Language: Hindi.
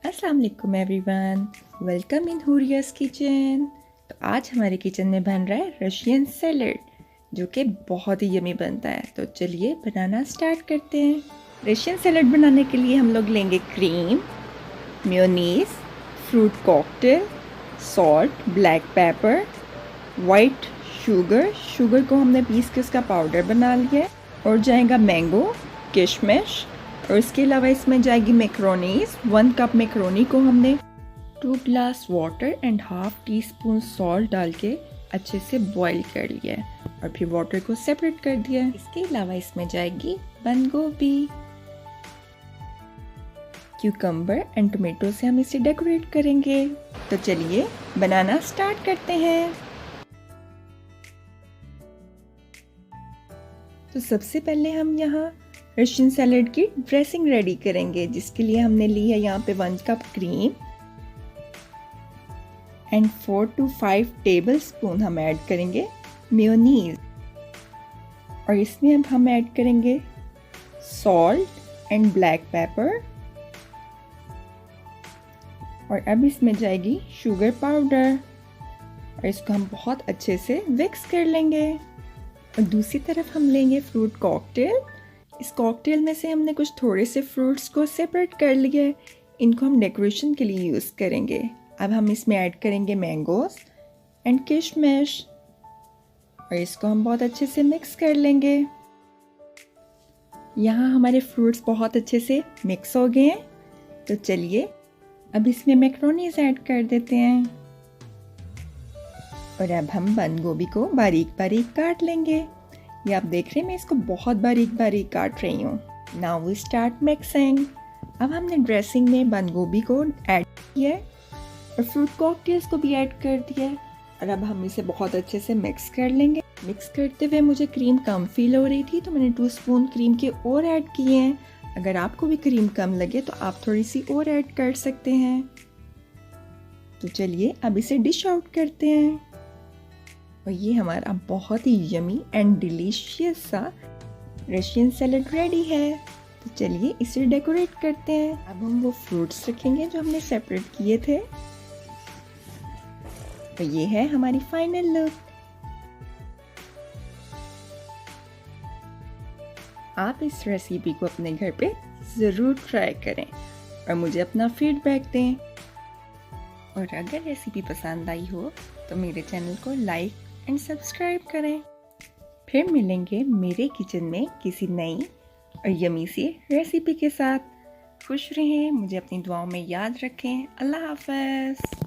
अस्सलाम वालेकुम एवरीवन, वेलकम इन हुरियस किचन। तो आज हमारे किचन में बन रहा है रशियन सैलड, जो कि बहुत ही यमी बनता है। तो चलिए बनाना स्टार्ट करते हैं। रशियन सैलड बनाने के लिए हम लोग लेंगे cream, mayonnaise, fruit cocktail, salt, black pepper, white sugar को हमने पीस के उसका पाउडर बना लिया है, और जाएगा मैंगो, किशमिश, और इसके अलावा इसमें जाएगी मैक्रोनीज। 1 कप मैक्रोनी को हमने 2 glass water and half tea spoon salt डाल के अच्छे से बॉईल कर लिया है, और फिर वाटर को सेपरेट कर दिया है। इसके अलावा इसमें जाएगी बंद गोभी, क्यूकम्बर एंड टोमेटो से हम इसे डेकोरेट करेंगे। तो चलिए बनाना स्टार्ट करते हैं। तो सबसे पहले हम यहाँ रशियन सैलड की ड्रेसिंग रेडी करेंगे, जिसके लिए हमने ली है यहाँ पे 1 cup cream and 4 to 5 table spoon हम ऐड करेंगे मेयोनीज, और इसमें अब हम ऐड करेंगे सॉल्ट एंड ब्लैक पेपर, और अब इसमें जाएगी शुगर पाउडर, और इसको हम बहुत अच्छे से मिक्स कर लेंगे। और दूसरी तरफ हम लेंगे फ्रूट कॉकटेल। इस कॉकटेल में से हमने कुछ थोड़े से फ्रूट्स को सेपरेट कर लिया है, इनको हम डेकोरेशन के लिए यूज़ करेंगे। अब हम इसमें ऐड करेंगे मैंगोस एंड किशमिश, और इसको हम बहुत अच्छे से मिक्स कर लेंगे। यहाँ हमारे फ्रूट्स बहुत अच्छे से मिक्स हो गए हैं। तो चलिए अब इसमें मैक्रोनीज ऐड कर देते हैं, और अब हम बंद गोभी को बारीक बारीक काट लेंगे। ये आप देख रहे हैं, मैं इसको बहुत बारीक बारीक काट रही हूँ। Now we start mixing. अब हमने ड्रेसिंग में बंद गोभी को ऐड किया है, और फ्रूट कॉकटेल्स को भी ऐड कर दिया है, और अब हम इसे बहुत अच्छे से मिक्स कर लेंगे। मिक्स करते हुए मुझे क्रीम कम फील हो रही थी, तो मैंने 2 स्पून क्रीम के और ऐड किए हैं। अगर आपको भी क्रीम कम लगे तो आप थोड़ी सी और ऐड कर सकते हैं। तो चलिए अब इसे डिश आउट करते हैं, और ये हमारा बहुत ही यमी एंड डिलीशियस सा रशियन सैलड रेडी है। तो चलिए इसे डेकोरेट करते हैं। अब हम वो फ्रूट्स रखेंगे जो हमने सेपरेट किए थे। तो ये है हमारी फाइनल लुक। आप इस रेसिपी को अपने घर पे ज़रूर ट्राई करें और मुझे अपना फीडबैक दें। और अगर रेसिपी पसंद आई हो तो मेरे चैनल को लाइक एंड सब्सक्राइब करें। फिर मिलेंगे मेरे किचन में किसी नई और यमी सी रेसिपी के साथ। खुश रहें, मुझे अपनी दुआओं में याद रखें। अल्लाह हाफ़िज़।